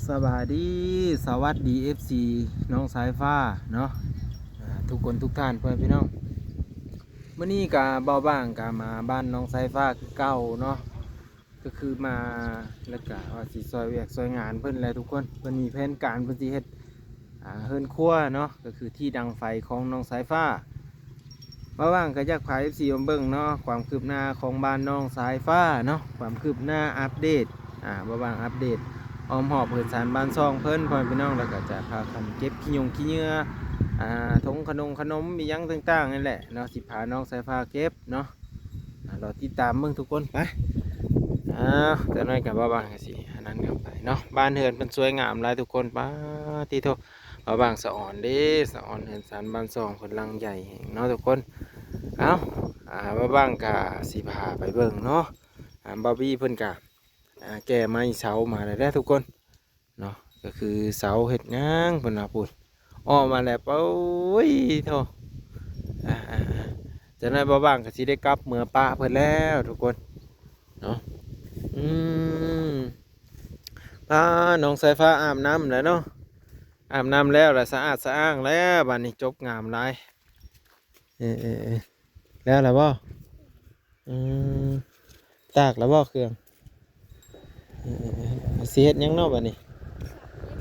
สวัสดีสวัสดี FC น้องสายฟ้าเนาะทุกคนทุกท่านเพื่อนพี่น้องเมื่อนี้กะเบาบ้างกะมาบ้านน้องสายฟ้าคือเก่าเนาะก็คือมาแล้วกะว่าสิซอยเวียกซอยงานเพิ่นแหละทุกคนเพิ่นมีแผนการเพิ่นสิเฮ็ดเฮือนครัวเนาะก็คือที่ดังไฟของน้องสายฟ้าเบาบ้างก็อยากพา FC มาเบิ่งเนาะความคืบหน้าของบ้านน้องสายฟ้าเนาะความคืบหน้าอัปเดตเบาบ้างอัปเดตออมหอบเปิดสารบ้านซองเพิ่นพ่อพี่น้องแล้วก็จะพากันเก็บขี้ยงขี้เหงื่อทงขนมมีหยังต่างๆนั่นแหละเนาะสิพาน้องสายฟ้าเก็บเนาะเราติดตามเบิ่งทุกคนไปแต่น้อยกับบ้างสิอันนั้นกันไปเนาะบ้านเฮือนเป็นสวยงามหลายทุกคนป้าที่โทบ้างสะอ่อนเด้สะอ่อนเฮือนสารบ้านซองคนลังใหญ่เนาะทุกคนเอาบ้างกะสิพาไปเบิ่งเนาะบาร์บี้เพิ่นกะแก่ไม้เสามาแล้วทุกคนเนาะก็คือเสาเห็ดงางเพิ่นว่าพูดออกมาแล้วเป้ยโธ่จะนั้นบ่บ้างก็สิได้กลับเมื่อป้าเพิ่นแล้วทุกคนเนาะอืมป้าน้องสายฟ้าอาบน้ำแล้วเนาะอาบน้ำแล้วละสะอาดสะอ้างแล้วบัดนี้จบงามหลายแล้วล่ะบ่อืมตากแล้วบ่เครื่องสิเฮ็ดหยังเนาะบัดนี้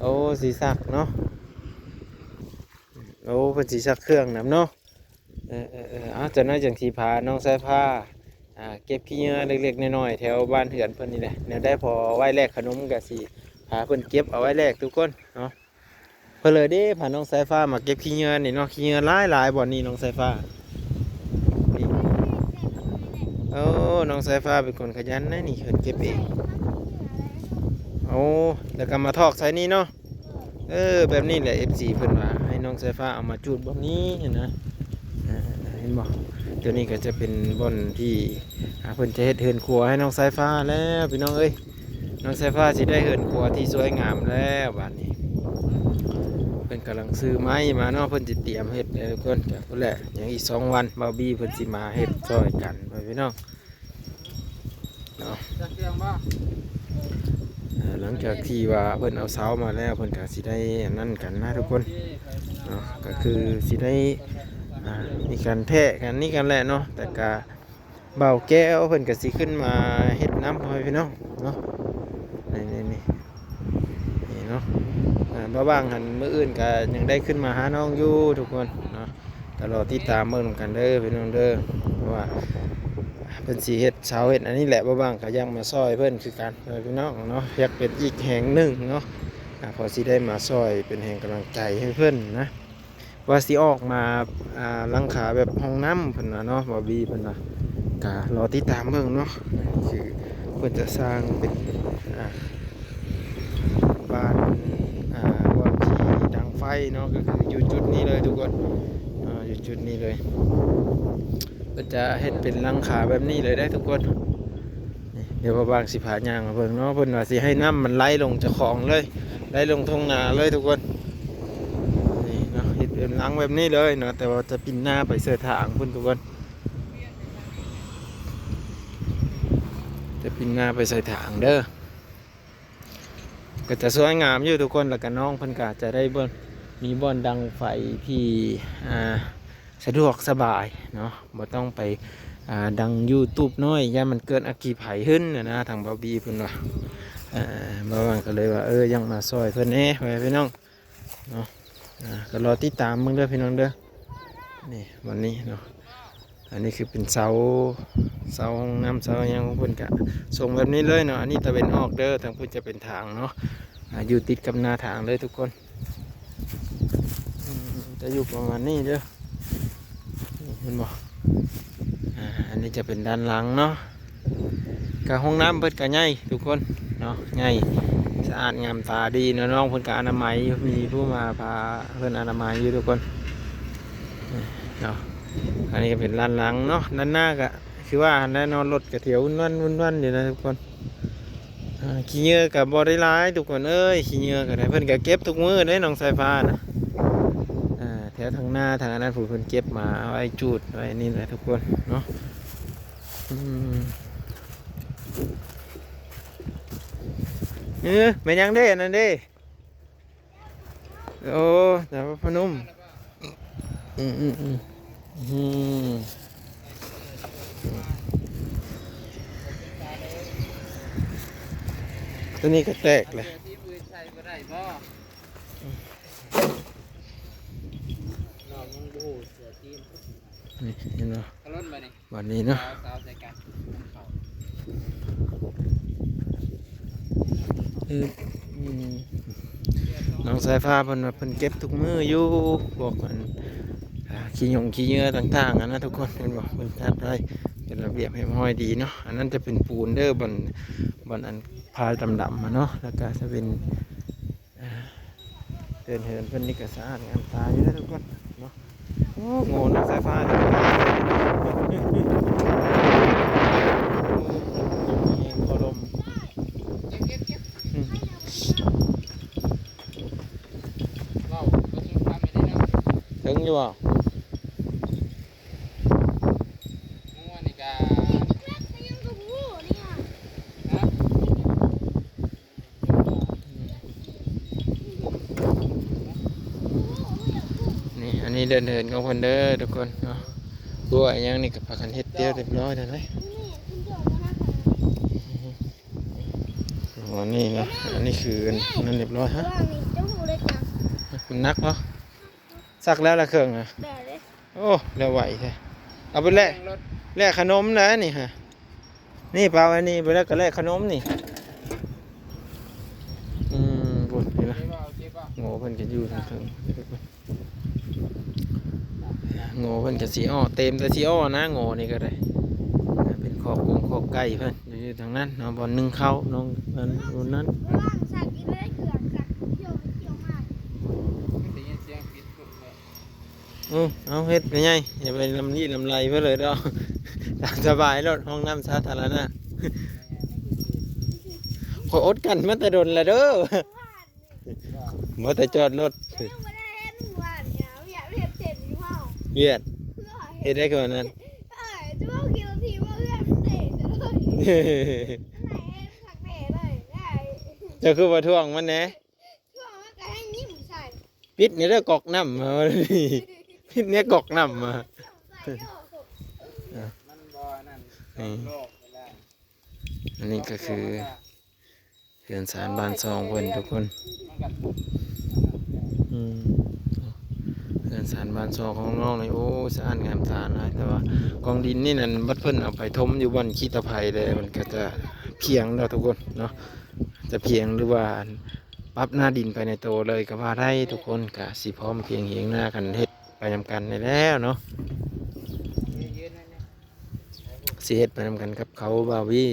โอ้สีสักเนาะโอ้เป็นสีสักเครื่องนำเนาะจะน่าจังทีพาน้องสายผ้าเก็บขี้เหงื่อเล็กๆน้อยๆแถวบ้านเหือนเพิ่นนี่แหละเนี่ยได้พอไว้แลกขนมกับสีพาเพิ่นเก็บเอาไว้แลกทุกคนเนาะเพื่อเลยเด้พาน้องสายฟ้ามาเก็บขี้เหงื่อนี่เนาะขี้เหงื่อหลายบ่อนนี่น้องสายฟ้านี่โอ้น้องสายฟ้าเป็นคนขยันนะนี่เพิ่นเก็บเองโอ้แล้วก็มาทอกใส่นี่เนาะแบบนี้แหละ FC เพิ่นว่าให้น้องสายฟ้าเอามาจูดแบบนี้นะเห็นบ่ตัวนี้ก็จะเป็นบ่อนที่เพิ่นจะเฮ็ดเฮือนครัวให้น้องสายฟ้าแล้วพี่น้องเอ้ยน้องสายฟ้าสิได้เฮือนครัวที่สวยงามแล้วบัดนี้เพิ่นกำลังซื้อไม้มาเนาะเพิ่นสิเตรียมเฮ็ดแล้วทุกคนก็พุ่นแหละอย่างอีก2 วันบาร์บี้เพิ่นสิมาเฮ็ดช่วยกันพี่น้องเนาะหลังจากที่ว่าเพิ่นเอาเสามาแล้วเพิ่นก็สิได้นั่นกันนะทุกคนเนาะก็คือสิได้มีการแทะกันนี่กันแหละเนาะแต่กะเบาแก้วเพิ่นก็สิขึ้นมาเฮ็ดน้ำให้พี่น้องเนาะนี่เนาะบ้างหันมื้ออื่นก็ยังได้ขึ้นมาหาน้องอยู่ทุกคนเนาะตลอดที่ตามเบิ่งกันเด้อพี่น้องเด้อเพราะว่าเพิ่นสิเฮ็ดเสาเฮ็ดอันนี้แหละบ้างก็ยังมาซอยเพิ่นคือกันพี่น้องเนาะอยากเป็นอีกแห่งหนึ่งเนาะพอสิได้มาซอยเป็นแห่งกำลังใจให้เพิ่นนะว่าสิออกมาหลังคาแบบห้องน้ำเพิ่นว่าเนาะบอบี้เพิ่นว่ากะรอติดตามเบิ่งเนาะคือเพิ่นจะสร้างเป็นบ้านว่าที่ดังไฟเนาะก็คืออยู่จุดนี้เลยทุกคนอยู่จุดนี้เลยเพิ่นจะเฮ็ดเป็นหลังคาแบบนี้เลยได้ทุกคนเดี๋ยวบางสิพาย่างมาเบิ่งเนาะเพิ่นว่าสิให้น้ำมันไหลลงจากคลองเลยไหลลงทุ่งนาเลยทุกคนนี่เนาะเฮ็ดเป็นหลังแบบนี้เลยเนาะแต่ว่าจะปิ่นหน้าไปเสื้อทางเพิ่นทุกคนจะปิ่นหน้าไปใส่ถางเด้อก็จะสวยงามอยู่ทุกคนแล้วก็น้องเพิ่นก็จะได้มีบ่อนดังไฟที่สะดวกสบายเนาะบ่ต้องไปดังYouTubeน้อยย่ามันเกิดอัคคีภัยขึ้นนะทางบาร์บี้เพิ่นว่าบางวันก็เลยว่ายังมาซอยเพิ่นไว้พี่น้องเนาะก็รอติดตามมึงเด้อพี่น้องเด้อนี่วันนี้เนาะอันนี้คือเป็นเสาห้องน้ำเสายังของเพิ่นกะส่งแบบนี้เลยเนาะอันนี้ตะเวนออกเด้อทางเพิ่นจะเป็นทางเนาะอยู่ติดกับหน้าทางเลยทุกคนจะอยู่ประมาณนี้เด้อเห็นบ่อันนี้จะเป็นด้านหลังเนาะกับห้องน้ำเพิ่นกะใหญ่ทุกคนเนาะใหญ่สะอาดงามตาดีเนาะน้องเพิ่นกะอนามัยมีผู้มาพาเพิ่นอนามัยอยู่ทุกคนเนาะอันนี้ก็เป็นด้านหลังเนาะด้านหน้าก็คือว่าแน่นอนรถกระเถียววุ่นอยู่นะทุกคนขี้เหงื่อกับบอได้ร้ายทุกคนขี้เหงื่อกับเพิ่นก็เก็บทุกมื้อได้น้องสายฟ้านะแถวทางหน้าทางนั้นผู้เพิ่นเก็บมาเอาไว้จูดไว้นี่แหละทุกคนเนาะ แม่นยังเด้อันนั่นเด้โอ้แต่ว่าพนมอืมอืมอืมอืมตัวนี้ก็แตกเลยที่มือใส่บ่ได้บ่เรามึงบูเสือทีม นี่เห็นเนาะ กระล้นมานี่ วันนี้เนาะ สาวใส่กันเขา อืมน้องสายฟ้าเพิ่นว่าเพิ่นเก็บทุกมืออยู่บอกกันขี้หยงขี้เหงื่อต่างๆนะทุกคนเพิ่นบอกเพิ่นจัดได้เป็นระเบียบให้ห้อยดีเนาะอันนั้นจะเป็นปูนเด้อบนอันพายดำๆมาเนาะแล้วก็จะเป็นเดินเหินเพิ่นนี่ก็สะอาดงามตาอยู่นะทุกคนเนาะโอ้โง่น้องสายฟ้าเด้อพอลม เราก็สุดความไม่ได้นะ ถึงอยู่บ่ มึงว่านี่กาฮะ นี่อันนี้เดินเหินของเพิ่นเด้อทุกคนเนาะบัวอันยังนี่ก็พากันเฮ็ดเตี้ยวเรียบร้อยแล้วเลยอ๋อนี่เนาะอันนี้คือนั่นเรียบร้อยฮะมันนักเนาะซักแล้วละเครื่องอ่ะโอ้แล้วไหวแท้เอาไปแลก รถ แลกขนมนะนี่ฮะนี่เปล่าอันนี้ไปแล้วก็แลกขนมนี่บุญนี่นะ เจ๊บ่เจ๊บ่ โง่เพิ่นก็อยู่ทางเทิงโง่เพิ่นก็สิอ้อเต็มแต่สิอ้อนะโง่นี่ก็ได้เป็นคอกงคอกไก่เพิ่นอยู่ทางนั้นเนาะบ่อนนึ่งข้าวน้องอันนู้นนั้น ได้ยินเสียงปิดปุ๊บเลย เอาเฮ็ดไปไงอย่าไปลำลี่ลำไรเพื่อเลยเด้อ ตามสบายรถห้องน้ำสาธารณะขออดกันมาแต่ดนละเด้อ มาแต่จอดรถเวียดเฮ็ดได้ขนาดนั้น เจะคือว่าท่วงมันแหน่ปิดเนี่ยเด้อกอกน้ำมาดิปิดเนี่ยกอกน้ำมา มันบ่นั่นโลกเวลา อันนี้ก็คือเขื่อนสารบานซองเพิ่นทุกคน มันกัน เขื่อนสารบานซองของน้องนี่โอ้สะอาดงามตานะแต่ว่ากองดินนี่นั่นบัดเพิ่นเอาไปถมอยู่บนขี้ตะไคร้เลยมันก็จะเพียงเนาะทุกคนเนาะจะเพียงหรือว่าปรับหน้าดินไปในโตเลยก็ว่าได้ทุกคนก็สิพร้อมเพียงเหียงหน้ากันเฮ็ดไปนำกันได้แล้วเนาะ ยืนนั่นเนี่ย สิเฮ็ดไปนำกันกับเขาบ่าววี่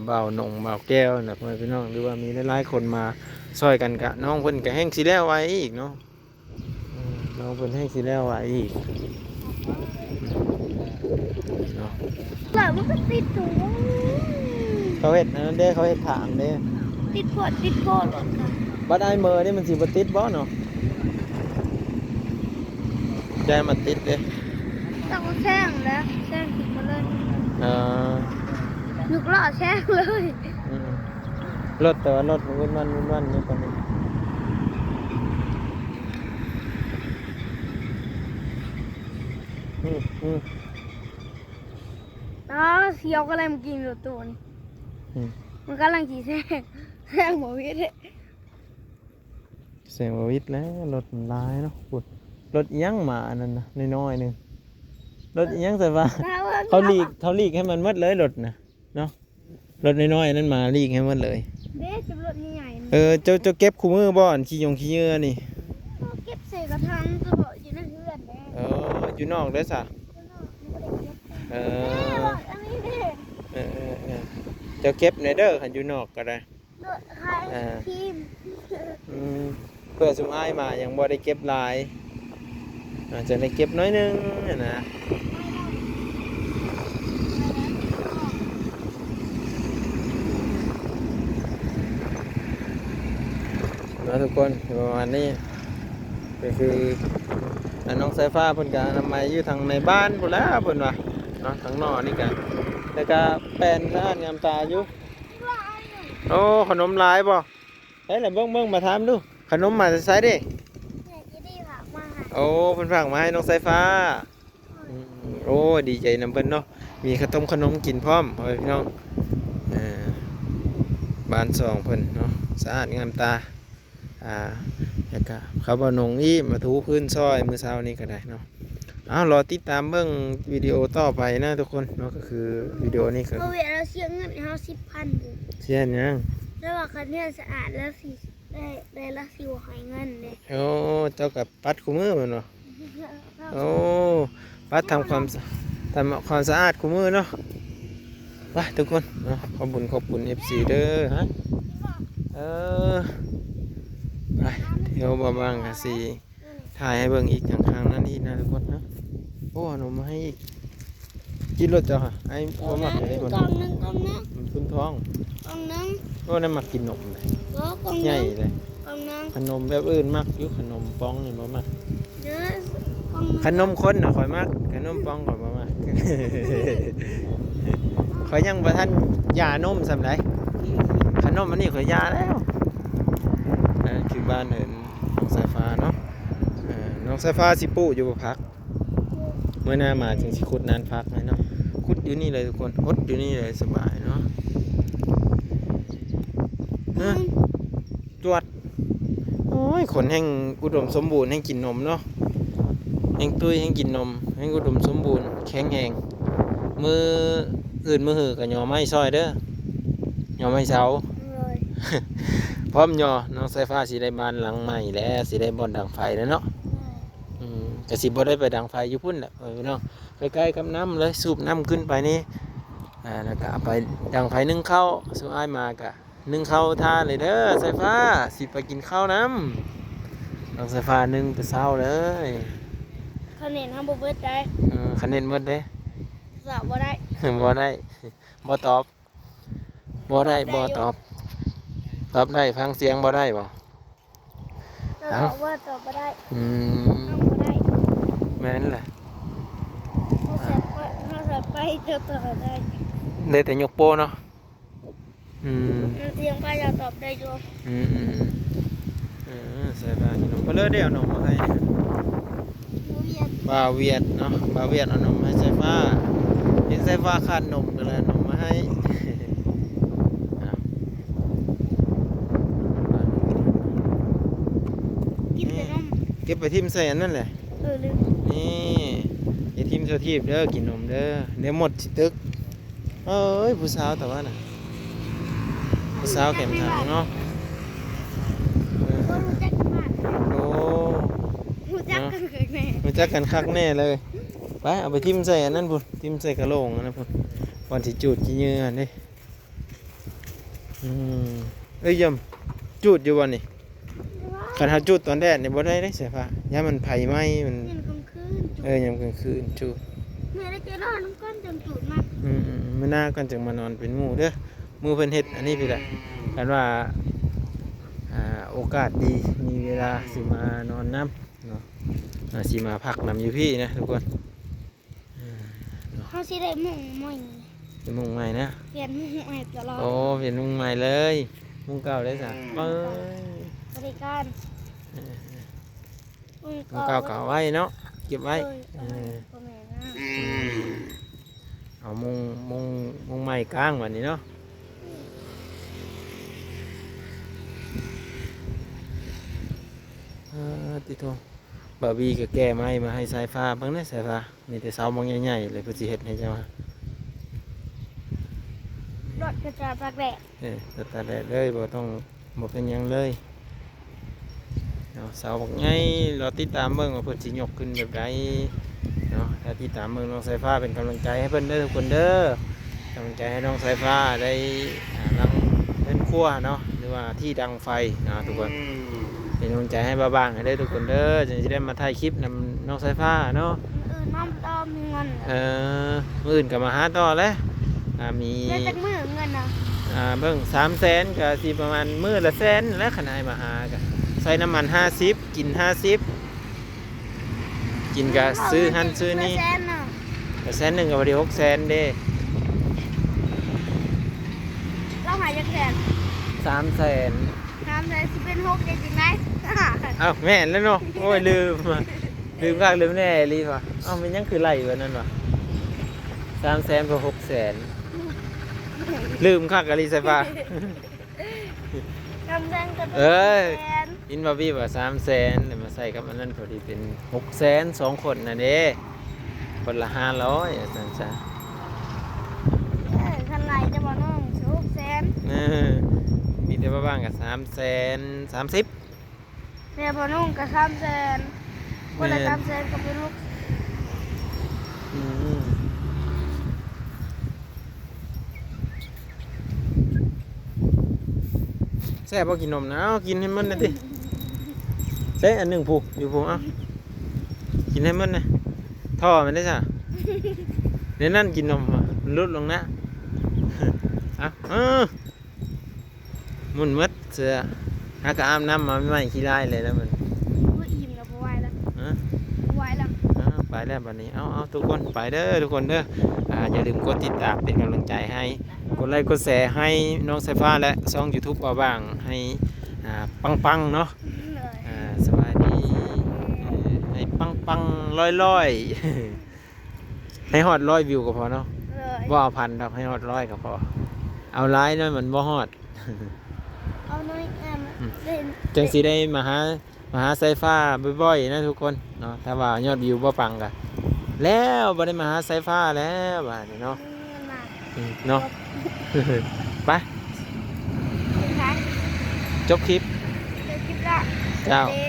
บ่าวหนงบ่าวแก้วนะพ่อแม่พี่น้องหรือว่ามีหลายๆคนมาช่วยกันกะน้องเพิ่นก็แห้งสิแล้วไว้อีกเนาะน้องเพิ่นแห้งสิแล้วไว้อีกเนาะ มันก็ติดถุง เขาเฮ็ดอันนั้นเด้เขาเฮ็ดถางเด้ ติดพวดติดโคตรหมดค่ะ บัดไอ้เมอนี่มันสิบ่ติดบ่เนาะใจมันติดเด้ ต้องแช่งแล้วแช่งติดมาเลย เออ หนุกหล่อแช่งเลย อืมรถแต่ว่ารถวุ่นวันอยู่ปานนี้อืม อ๋อเสียวก็เลยมากินรถตัวนี่ อืม มันกำลังขี่แช่งหมอวิทย์ เสียงว่าวิทย์แล้วรถมันหลายเนาะพูดรถอิหยังมาอันนั้นนะน้อยๆหนึงรถอิหยังแต่ว่า เขาลีกให้มันหมดเลยรถนะเนาะรถน้อยๆนั่นมาลีกให้หมดเลย เด็กจะรถใหญ่ๆ เจ้าเก็บคู่มือบ่อนขี้ยงขี้เหงื่อนี่ เก็บใส่กระถางจะบอกอยู่ในเรือนแม่ อยู่นอกเด้อซะเออ อันนี้เด็ก เจ้าเก็บในเด้อคันอยู่นอกก็ได้ รถใครทีม อืมเพื่อสุมอ้ายมายังบ่ได้เก็บหลายอาจจะได้เก็บน้อยหนึงนะทุกคนประมาณนี้ก็คือน้องสายฟ้าเพิ่นก็อนามัยอยู่ทางในบ้านพุ่นแล้วเพิ่นว่าเนาะทางนอกนี่ก็แต่ก็แปลนสะอาดงามตาอยู่ โอ้ขนมหลายบ่เฮ้ยล่ะเบิ่งมาถามดูขนมมาจะใช้เด้ เนี่ยจะได้ฝากมาให้ โอ้เพิ่นฝากมาให้น้องสายฟ้าอืมโอ้ดีใจนำเพิ่นเนาะมีขนมกินพร้อมพ่อแม่พี่น้องบ้านสองเพิ่นเนาะสะอาดงามตาแล้วก็เขาบ่นงอีมาถูพื้นซอยมื้อเช้านี้ก็ได้เนาะรอติดตามเบิ่งวิดีโอต่อไปนะทุกคนเนาะก็คือวิดีโอนี้ก็ เพราะเวลาเราเสียเงินให้เขา10,000อยู่ เสียนยัง แล้วว่าคันเนี่ยสะอาดแล้วสิได้ละสิวหายเงินเลย โอ้เจ้ากับปัดคู่มือแม่นเนาะโอ้ปัดทำความสะอาดคู่มือเนาะไปทุกคนเนาะขอบคุณ FC เด้อฮะไปเที่ยวบ้างกันสิถ่ายให้เบิ่งอีกทางนั้นอีกนะทุกคนนะโอ้ขนมมาให้อีกกินรถเจ้าฮะไอ้บ่มักเลยมัน กล่องนึง มันคุ้นท้อง กล่องนึง โอ้นั่นมักกินนมเลย กล่อง ให นึ ญ่ ง เลย กล่องนึง ขนมแบบอื่นมักอยู่ขนมป้องนี่บ่มัก เด้อกล่อง ขนมข้นน่ะข่อยมักขนมป้องข่อยบ่มัก ข่อยยังบ่ทันยานมซำไดขนมอันนี้ข่อยยาแล้วคือบ้านเหินน้องสายฟ้าเนาะน้องสายฟ้าสิปลูกอยู่บ่พักเมื่อหน้ามาจึงสิขุดนานพักให้เนาะขุดอยู่นี่เลยทุกคนขุดอยู่นี่เลยสบายเนาะจวดโอ้ยคนแห่งอุดมสมบูรณ์แห่งกินนมเนาะแห่งตุ้ยแห่งกินนมแห่งอุดมสมบูรณ์แข็งแรงมืออื่นมือหือกับหย่อไม้ซอยเด้อหย่อไม้เสา เลย พร้อมหย่อน้องสายฟ้าสิได้บ้านหลังใหม่แล้วสิได้บ่อนดังไฟแล้วเนาะก็สิบ่ได้ไปดังไฟอยู่พุ่นแหละพี่น้องใกล้ๆกับน้ำเลยสูบน้ำขึ้นไปนี่แล้วก็เอาไปดังไฟนึ่งข้าวสุดท้ายมากะนึ่งข้าวทานเลยเด้อสายฟ้าสิไปกินข้าวน้ำน้องสายฟ้านึ่งแต่เช้าเลย เขาเน้นทำบุเบิดได้ คะแนนหมดเด้ สอบบ่ได้ บ่ได้บ่ตอบบ่ได้บ่ตอบตอบได้ฟังเสียงบ่ได้บ่ เราบอกว่าตอบบ่ได้ อืม ทำบ่ได้ แม่นแหละ เขาไปจะตอบได้ ได้แต่ยกโป้เนาะมันเสียงไปจะตอบได้อยู่ ใส่บาขนมก็เลิศได้เอานมมาให้ หนูเรียน บาเวียดเนาะบาเวียดเอานมให้ใส่ฟ้าเห็นใส่ฟ้าขาดนมก็เลยเอานมมาให้ กินแต่นม เก็บไปทิมใส่อันนั่นแหละ ลืม นี่อย่าทิมเท่าทีบเด้อกินนมเด้อเดี๋ยวหมดสิตึกเอ้ยผู้สาวแต่ว่าน่ะผู้สาวแข็มทางเนาะ ก็รู้จักกันมาก โอ้ รู้จักกันเกิดแน่ รู้จักกันคักแน่เลยไปเอาไปทิมใส่อันนั้นพุ่นทิมใส่กระโหลกอันนั้นพุ่นวันที่จูดกี่เยือนนี่เอ้ยยำจูดอยู่วันนี้คันหาจูดตอนแดดนี่บ่ได้ได้เสียฟ้ายามมันไผไหม้มัน เรียนกลางคืนจุด ยามกลางคืนจูด แม่ได้เจอน้องน้ำก้อนจนจุดมาก มื้อหน้าก่อนจึงมานอนเป็นหมู่เด้อหมู่เพิ่นเฮ็ดอันนี้พี่แหละกันว่าโอกาสดีมีเวลาสิมานอนน้ำเนาะสิมาพักน้ำอยู่พี่นะทุกคน เขาสิได้มุ่งใหม่ เป็นมุงใหม่นะ เปลี่ยนมุ่งใหม่ตลอด โอ้เปลี่ยนมุงใหม่เลยมุงเก่าได้จ้ะเอ้ย บริการมุ่ง มุงเก่าเก่าไว้เนาะเก็บไว้ ก็แม่นะ เอามุงใหม่กลางวันนี้เนาะติโตบาร์บี้ก็แก้ไม้มาให้สายฟ้าบ้างนะสายฟ้ามีแต่เสาบางใหญ่ๆเลยเพื่อสิเฮ็ดให้เจ้ามา รถกระจาดตากแดด แต่แดดเลยบ่เป็นหยังเลยเอาเสาบอกไงเราติดตามเบิ่งว่าเพิ่นสิยกขึ้นแบบใดเนาะถ้าติดตามเบิ่งน้องสายฟ้าเป็นกำลังใจให้เพิ่นเด้อทุกคนเด้อกำลังใจให้น้องสายฟ้าได้รังเป็นครัวเนาะหรือว่าที่ดังไฟนะทุกคนเป็นกำลังใจให้บ้างๆให้ได้ทุกคนเด้อจะได้มาถ่ายคลิปนำน้องสายฟ้าเนาะ น้ำตอมีเงิน มื้ออื่นก็มาหาต่อแล้วมี ได้จากมือเงินนะ เบิ่ง300,000ก็สิประมาณมื้อละแสนและขนาดมาหาก็ใส่น้ำมัน50กิน50กินก็ซื้อหันซื้อนี่ แสนน่ะ ก็แสนหนึ่งก็บ่ได้600,000เด้ เราหายจากแสน 300,000 ทำเลยสิเป็น6ได้จริงไหม เอ้าแม่นแล้วเนาะโอ้ยลืมคักลืมแน่ลีว่ะเอ้ามันยังคือไหลวะนั่นวะ300,000 กับ 600,000ลืมคักอะลีไซฟ้า ทำแดงก็ เอ้ย แสน อินบาร์บี้ว่า300,000เดี๋ยวมาใส่กับอันนั้นพอดีเป็น600,000 2 คนน่ะเด้คนละ500อ่ะซั่นซะ คันไหลจะบ่น้อง6แสน เออมีแต่ว่าบ้างกับ330,000 แม่บ่น้องก็3แสนคนละ3แสนก็เป็น6 อืมแซ่บบ่กินนมนะเอากินให้มันหน่อยติเซ่อันหนึงผูกอยู่ผูกเอากินให้มันนะท่อมันได้จ้ะเดี๋ยวนั่นกินนมอะมันลดลงนะเอาหมุนมัดเสือหากะอาบน้ำมาไม่ไหวขี้ไล่เลยแล้วมัน บ่อิ่มแล้วบ่ไหวแล้ว ฮะ บ่ไหวแล้ว ไปแล้วบัดนี้เอาทุกคนไปเด้อทุกคนเด้ออย่าลืมกดติดตามเป็นกำลังใจให้กดไลค์กดแชร์ให้น้องสายฟ้าและช่อง YouTube เอาบ้างให้ปังๆเนาะ เลย สวัสดีให้ปังๆร้อยๆ ให้ฮอด100 วิวก็พอเนาะ เลย บ่เอาพันดอกให้ฮอด100ก็พอเอาหลายหน่อยมันบ่ฮอด เอาน้อยเล่น จังสิได้มาหาสายฟ้าบ่อยๆนะทุกคนเนาะถ้าว่ายอดวิวบ่ปังก็แล้วบ่ได้มาหาสายฟ้าแล้วบาดนี้เนาะ เงินมา เนาะ ไป สุดท้าย จบคลิป เจอคลิปละ เจ้า เด้